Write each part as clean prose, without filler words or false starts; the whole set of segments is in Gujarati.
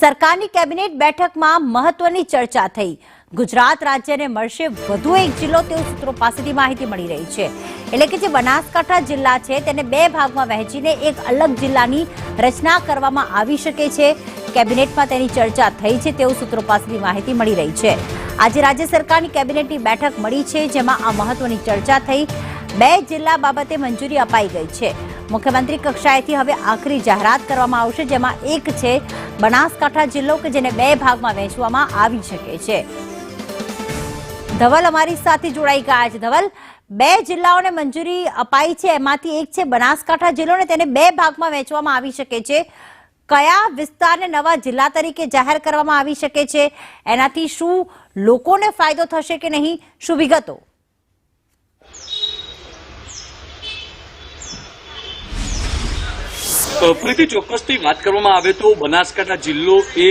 સરકારની કેબિનેટ બેઠકમાં મહત્વની ચર્ચા થઈ। ગુજરાત રાજ્યને મળશે વધુ એક જિલ્લો તેવું સૂત્રો પાસેથી માહિતી મળી રહી છે। એટલે કે જે બનાસકાંઠા જિલ્લા છે તેને બે ભાગમાં વહેંચીને એક અલગ જિલ્લાની રચના કરવામાં આવી શકે છે। કેબિનેટમાં તેની ચર્ચા થઈ છે તેવું સૂત્રો પાસેથી માહિતી મળી રહી છે। આજે રાજ્ય સરકારની કેબિનેટની બેઠક મળી છે જેમાં આ મહત્વની ચર્ચા થઈ। બે જિલ્લા બાબતે મંજૂરી અપાઈ ગઈ છે। મુખ્યમંત્રી કક્ષાએથી હવે આખરી જાહેરાત કરવામાં આવશે જેમાં એક છે બનાસકાંઠા જિલ્લો કે જેને બે ભાગમાં વહેંચવામાં આવી શકે છે। ધવલ અમારી સાથે જોડાઈ ગયા છે। ધવલ, બે જિલ્લાઓને મંજૂરી અપાઈ છે એમાંથી એક છે બનાસકાંઠા જિલ્લો ને તેને બે ભાગમાં વહેંચવામાં આવી શકે છે। કયા વિસ્તારને નવા જિલ્લા તરીકે જાહેર કરવામાં આવી શકે છે, એનાથી શું લોકોને ફાયદો થશે કે નહીં, શું વિગતો? પ્રીતિ, ચોક્કસથી વાત કરવામાં આવે તો બનાસકાંઠા જિલ્લો એ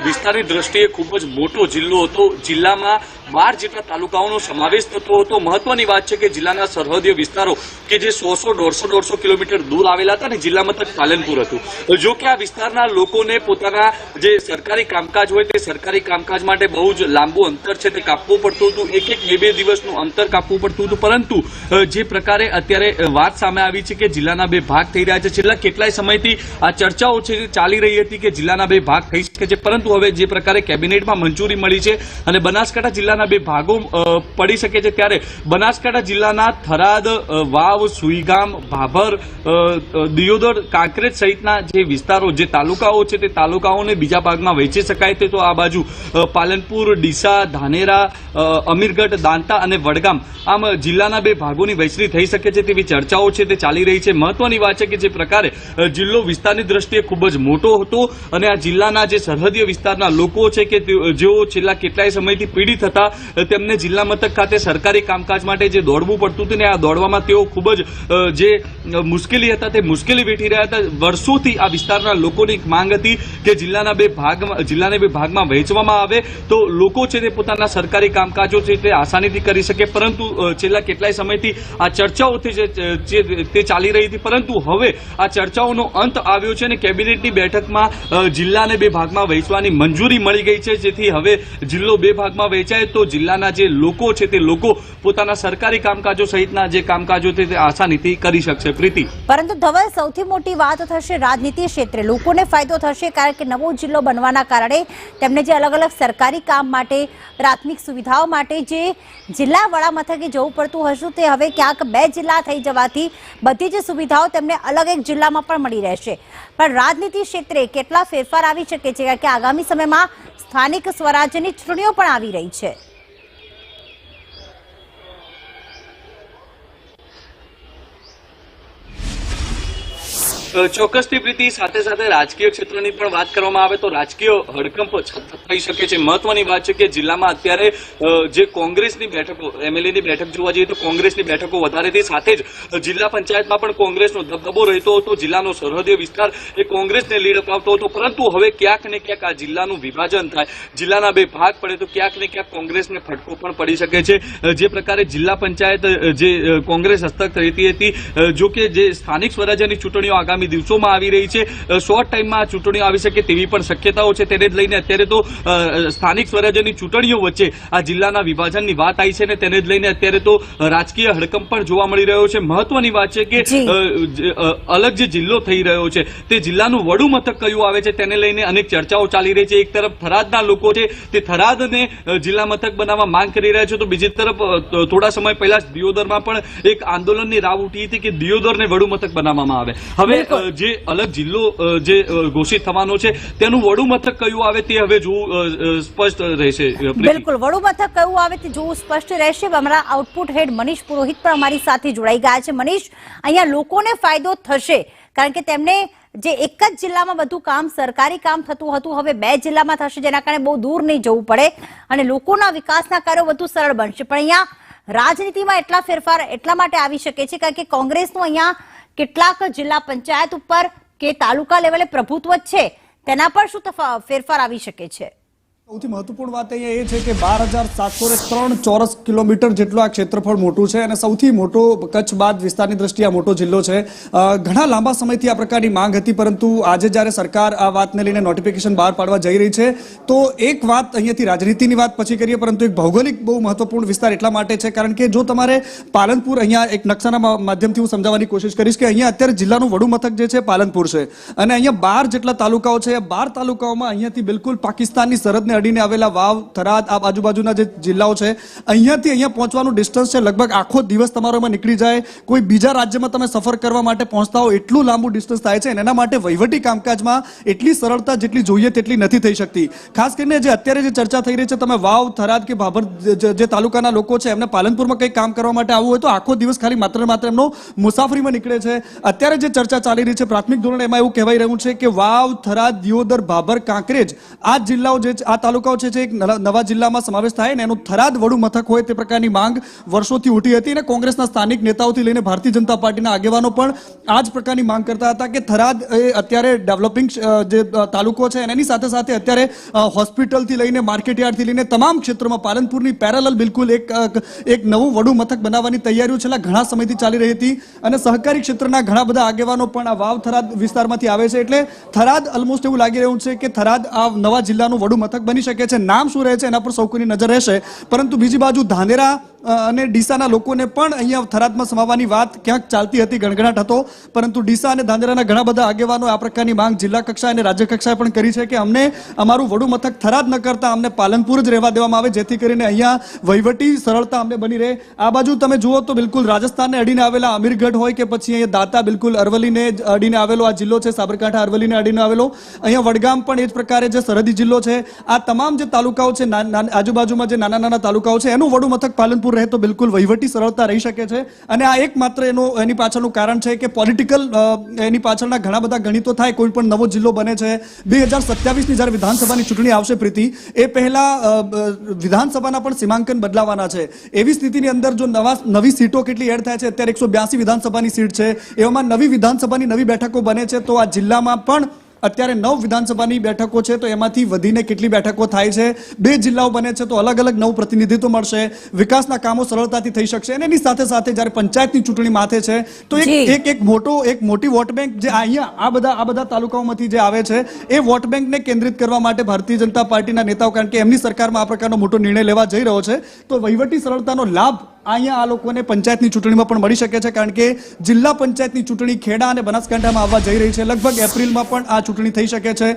વિસ્તારની દ્રષ્ટિએ ખૂબ જ મોટો જિલ્લો હતો। જિલ્લામાં 12 જેટલા તાલુકાઓનો સમાવેશ થતો હતો। મહત્વની વાત છે કે જિલ્લાના સરહદીય વિસ્તારો કે જે 100-150 કિલોમીટર દૂર આવેલા હતા ને જિલ્લા મથક પાલનપુર હતું। જો કે આ વિસ્તારના લોકોને પોતાના જે સરકારી કામકાજ હોય તે સરકારી કામકાજ માટે બહુ જ લાંબુ અંતર છે તે કાપવું પડતું હતું। એક બે દિવસનું અંતર કાપવું પડતું હતું। પરંતુ જે પ્રકારે અત્યારે વાત સામે આવી છે કે જિલ્લાના બે ભાગ થઈ રહ્યા છે, છેલ્લા કેટલાય સમયથી આ ચર્ચાઓ છે ચાલી રહી હતી કે જિલ્લાના બે ભાગ થઈ શકે છે, પરંતુ હવે જે પ્રકારે કેબિનેટમાં મંજૂરી મળી છે અને બનાસકાંઠા જિલ્લાના બે ભાગો પડી શકે છે, ત્યારે બનાસકાંઠા જિલ્લાના થરાદ, વાવ, સુઈગામ, ભાભર, દિયોદર, કાંકરેજ સહિતના જે વિસ્તારો, જે તાલુકાઓ છે તે તાલુકાઓને બીજા ભાગમાં વહેંચી શકાય છે। તો આ બાજુ પાલનપુર, ડીસા, ધાનેરા, અમીરગઢ, દાંતા અને વડગામ આમ જિલ્લાના બે ભાગોની વહેંચણી થઈ શકે છે તેવી ચર્ચાઓ છે તે ચાલી રહી છે। મહત્વની વાત છે કે જે પ્રકારે જિલ્લો વિસ્તારની દ્રષ્ટિએ ખૂબ જ મોટો હતો અને આ જિલ્લાના જે સરહદીય વિસ્તારના લોકો છે કે જેઓ છેલ્લા કેટલાય સમયથી પીડિત હતા, તેમને જિલ્લા મથક ખાતે સરકારી કામકાજ માટે જે દોડવું પડતું હતું ને આ દોડવામાં તેઓ ખૂબ જ જે મુશ્કેલી હતા તે મુશ્કેલી વેઠી રહ્યા હતા। વર્ષોથી આ વિસ્તારના લોકોની એક માંગ હતી કે જિલ્લાને બે ભાગમાં વહેંચવામાં આવે તો લોકો છે તે પોતાના સરકારી કામકાજો છે તે આસાનીથી કરી શકે, પરંતુ છેલ્લા કેટલાય સમયથી આ ચર્ચાઓથી તે ચાલી રહી હતી, પરંતુ હવે આ ચર્ચાઓનો અંત આવ્યો છે અને કેબિનેટની બેઠકમાં જિલ્લાને બે ભાગમાં વહેંચવાની મંજૂરી મળી ગઈ છે, જેથી હવે જિલ્લો બે ભાગમાં વહેંચાય તો જિલ્લાના જે લોકો છે તે લોકો પોતાના સરકારી કામકાજો સહિતના જે કામકાજો છે તે આસાનીથી કરી શકશે। પ્રીતિ, પરંતુ ધવલ, સૌથી મોટી વાત થશે રાજનીતિ ક્ષેત્રે લોકોને ફાયદો થશે, કારણ કે નવો જિલ્લો બનવાના કારણે તેમને જે અલગ અલગ સરકારી કામ માટે, પ્રાથમિક સુવિધાઓ માટે જે જિલ્લા વડા મથકે જવું પડતું હશે તે હવે ક્યાંક બે જિલ્લા થઈ જવાથી બધી જ સુવિધાઓ તેમને અલગ એક જિલ્લામાં પણ મળી રહેશે। પણ રાજનીતિ ક્ષેત્રે કેટલા ફેરફાર આવી શકે છે, કારણ કે આગામી સમયમાં સ્થાનિક સ્વરાજ્યની ચૂંટણીઓ પણ આવી રહી છે। ચોક્કસથી પ્રીતિ, સાથે સાથે રાજકીય ક્ષેત્રની પણ વાત કરવામાં આવે તો રાજકીય હડકંપ થઈ શકે છે। મહત્વની વાત છે કે જિલ્લામાં અત્યારે જે કોંગ્રેસની બેઠકો, એમએલએની બેઠક જોવા જઈએ તો કોંગ્રેસની બેઠકો વધારે હતી, સાથે જ જિલ્લા પંચાયતમાં પણ કોંગ્રેસનો દબદબો રહેતો હતો। જિલ્લાનો સરહદીય વિસ્તાર એ કોંગ્રેસને લીડ અપાવતો હતો, પરંતુ હવે ક્યાંક ને ક્યાંક આ જિલ્લાનું વિભાજન થાય, જિલ્લાના બે ભાગ પડે તો ક્યાંક ને ક્યાંક કોંગ્રેસને ફટકો પણ પડી શકે છે। જે પ્રકારે જિલ્લા પંચાયત જે કોંગ્રેસ હસ્તક રહેતી હતી, જો કે જે સ્થાનિક સ્વરાજ્યની ચૂંટણીઓ આગામી દિવસોમાં આવી રહી છે, શોર્ટ ટાઈમમાં આ ચૂંટણીઓ આવી શકે તેવી પણ શક્યતાઓ છે, તેને જ લઈને અત્યારે તો સ્થાનિક સ્વરાજ્યની ચૂંટણીઓ વચ્ચે આ જિલ્લાના વિભાજનની વાત આવી છે ને તેને જ લઈને અત્યારે તો રાજકીય હડકંપ પણ જોવા મળી રહ્યો છે। મહત્વની વાત છે કે અલગ જે જિલ્લો થઈ રહ્યો છે તે જિલ્લાનું વડુ મથક કયું આવે છે તેને લઈને અનેક ચર્ચાઓ ચાલી રહી છે। એક તરફ થરાદના લોકો છે તે થરાદને જિલ્લા મથક બનાવવા માંગ કરી રહ્યા છે, તો બીજી તરફ થોડા સમય પહેલા દિયોદરમાં પણ એક આંદોલનની રાવ ઉઠી હતી કે દિયોદરને વડુ મથક બનાવવામાં આવે। હવે જે અલગ જિલ્લો જે ઘોષિત થવાનો છે તેનું વડુ મથક કયું આવે તે હવે જોવું સ્પષ્ટ રહેશે। બિલકુલ, વડુ મથક કયું આવે તે જોવું સ્પષ્ટ રહેશે। અમારા આઉટપુટ હેડ મનીષ પુરોહિત પણ અમારી સાથે જોડાઈ ગયા છે। મનીષ, અહીંયા લોકોને ફાયદો થશે કારણ કે તેમને જે એક જ જિલ્લામાં બધું કામ, સરકારી કામ થતું હતું હવે બે જિલ્લામાં થશે, જેના કારણે બહુ દૂર નહીં જવું પડે અને લોકોના વિકાસના કાર્યો વધુ સરળ બનશે। પણ અહીંયા રાજનીતિમાં એટલા ફેરફાર એટલા માટે આવી શકે છે કારણ કે કોંગ્રેસનું અહીંયા કેટલાક જિલ્લા પંચાયત ઉપર કે તાલુકા લેવલે પ્રભુત્વ છે, તેના પર શું ફેરફાર આવી શકે છે? સૌથી મહત્વપૂર્ણ વાત અહીંયા એ છે કે 12,703 ચોરસ કિલોમીટર જેટલું આ ક્ષેત્રફળ મોટું છે અને સૌથી મોટો કચ્છ બાદ વિસ્તારની દ્રષ્ટિએ આ મોટો જિલ્લો છે. ઘણા લાંબા સમયથી આ પ્રકારની માંગ હતી, પરંતુ આજે જ્યારે સરકાર આ વાતને લઈને નોટિફિકેશન બહાર પાડવા જઈ રહી છે તો એક વાત અહીંયાથી રાજનીતિની વાત પછી કરીએ, પરંતુ એક ભૌગોલિક બહુ મહત્વપૂર્ણ વિસ્તાર એટલા માટે છે કારણ કે જો તમારે પાલનપુર, અહીંયા એક નકશાના માધ્યમથી હું સમજાવવાની કોશિશ કરીશ કે અહીંયા અત્યારે જિલ્લાનું વડું મથક જે છે પાલનપુર છે અને અહીંયા 12 જેટલા તાલુકાઓ છે. 12 તાલુકાઓમાં અહીંયાથી બિલકુલ પાકિસ્તાનની સરહદને અડીને આવેલા વાવ, થરાદ, આ આજુબાજુના જે જિલ્લાઓ છે અહીંયાથી અહીંયા પહોંચવાનું ડિસ્ટન્સ છે લગભગ આખો દિવસ તમારો એમાં નીકળી જાય. કોઈ બીજા રાજ્યમાં તમે સફર કરવા માટે પહોંચતા હો એટલું લાંબુ ડિસ્ટન્સ થાય છે અને એના માટે વહીવટી કામકાજમાં એટલી સરળતા જેટલી જોઈએ તેટલી નથી થઈ શકતી. ખાસ કરીને જે અત્યારે જે ચર્ચા થઈ રહી છે, તમે વાવ, થરાદ કે ભાભર જે તાલુકાના લોકો છે એમને પાલનપુરમાં કંઈક કામ કરવા માટે આવવું હોય તો આખો દિવસ ખાલી માત્ર ને માત્ર એમનો મુસાફરીમાં નીકળે છે. અત્યારે જે ચર્ચા ચાલી રહી છે પ્રાથમિક ધોરણે એમાં એવું કહેવાય રહ્યું છે કે વાવ, થરાદ, દિયોદર, ભાભર, કાંકરેજ આ જિલ્લાઓ જે આ તાલુકાઓ છે એક નવા જિલ્લામાં સમાવેશ થાય ને એનું થરાદ વડું મથક હોય તે પ્રકારની માંગ વર્ષોથી ઉઠી હતી અને કોંગ્રેસના સ્થાનિક નેતાઓથી લઈને ભારતીય જનતા પાર્ટીના આગેવાનો પણ આ જ પ્રકારની માંગ કરતા હતા કે થરાદ એ અત્યારે ડેવલપિંગ જે તાલુકો છે એની સાથે સાથે અત્યારે હોસ્પિટલથી લઈને માર્કેટયાર્ડથી લઈને તમામ ક્ષેત્રોમાં પાલનપુરની પેરેલલ બિલકુલ એક નવું વડું મથક બનાવવાની તૈયારીઓ છેલ્લા ઘણા સમયથી ચાલી રહી હતી અને સહકારી ક્ષેત્રના ઘણા બધા આગેવાનો પણ આ વાવ, થરાદ વિસ્તારમાંથી આવે છે. એટલે થરાદ ઓલમોસ્ટ એવું લાગી રહ્યું છે કે થરાદ આ નવા જિલ્લાનું વડું મથક બની શકે છે. નામ શું રહે છે એના પર સૌ કોઈની નજર રહેશે, પરંતુ બીજી બાજુ ધાનેરા અને ડીસાના લોકોને પણ અહીંયા થરાદમાં સમાવવાની વાત ક્યાંક ચાલતી હતી, ગણગણાટ હતો, પરંતુ ડીસા અને ધાનેરાના ઘણા બધા આગેવાનો આ પ્રકારની માંગ જિલ્લા કક્ષાએ અને રાજ્ય કક્ષાએ પણ કરી છે કે અમને અમારું વડું મથક થરાદ ન કરતા અમને પાલનપુર જ રહેવા દેવામાં આવે, જેથી કરીને અહીંયા વહીવટી સરળતા અમને બની રહે. આ બાજુ તમે જુઓ તો બિલકુલ રાજસ્થાનને અડીને આવેલા અમીરગઢ હોય કે પછી અહીંયા દાતા, બિલકુલ અરવલ્લીને અડીને આવેલો આ જિલ્લો છે, સાબરકાંઠા અરવલ્લીને અડીને આવેલો, અહીંયા વડગામ પણ એ જ પ્રકારે જે સરહદી જિલ્લો છે. આ તમામ જે તાલુકાઓ છે, આજુબાજુમાં જે નાના નાના તાલુકાઓ છે એનું વડું મથક પાલનપુર રહે તો બિલકુલ વહીવટી સરળતા રહી શકે છે. અને આ એકમાત્ર એની પાછળનું કારણ છે કે પોલિટિકલ એની પાછળના ઘણા બધા ગણિતો થાય. કોઈ પણ નવો જિલ્લો બને છે 2027ની જ્યારે વિધાનસભાની ચૂંટણી આવશે પ્રીતિ, એ પહેલા વિધાનસભાના પણ સીમાંકન બદલાવાના છે. એવી સ્થિતિની અંદર જો નવી સીટો કેટલી એડ થાય છે, અત્યારે 182 વિધાનસભાની સીટ છે, એવામાં નવી વિધાનસભાની નવી બેઠકો બને છે તો આ જિલ્લામાં પણ અત્યારે 9 વિધાનસભાની બેઠકો છે તો એમાંથી વધીને કેટલી બેઠકો થાય છે, 2 જિલ્લાઓ બને છે તો અલગ અલગ નવું પ્રતિનિધિત્વ મળશે, વિકાસના કામો સરળતાથી થઈ શકશે. અને એની સાથે સાથે જ્યારે પંચાયતની ચૂંટણી માથે છે તો એક મોટી વોટ બેંક જે અહીંયા આ બધા તાલુકાઓમાંથી જે આવે છે એ વોટ બેંકને કેન્દ્રિત કરવા માટે ભારતીય જનતા પાર્ટીના નેતાઓ, કારણ કે એમની સરકારમાં આ પ્રકારનો મોટો નિર્ણય લેવા જઈ રહ્યો છે, તો વહીવટી સરળતાનો લાભ અહીંયા આ લોકોને પંચાયતની ચૂંટણીમાં પણ મળી શકે છે. કારણ કે જિલ્લા પંચાયતની ચૂંટણી ખેડા અને બનાસકાંઠામાં આવવા જઈ રહી છે. લગભગ એપ્રિલમાં પણ આ ચૂંટણી થઈ શકે છે.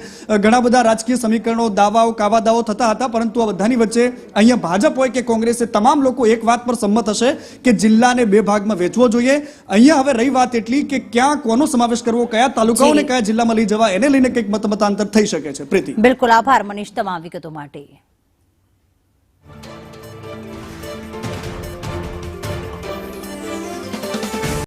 ઘણા બધા રાજકીય સમીકરણો, દાવાઓ, કાવાદાઓ થતા હતા, પરંતુ આ બધાની વચ્ચે અહીંયા ભાજપ હોય કે કોંગ્રેસે તમામ લોકો એક વાત પર સંમત હશે કે જિલ્લાને 2 ભાગમાં વહેંચવો જોઈએ. અહીંયા હવે રહી વાત એટલી કે ક્યાં કોનો સમાવેશ કરવો, કયા તાલુકાઓને કયા જિલ્લામાં લઈ જવા, એને લઈને કંઈક મતાંતર થઈ શકે છે. પ્રીતિ, બિલકુલ આભાર મનીષ તમામ વિગતો માટે.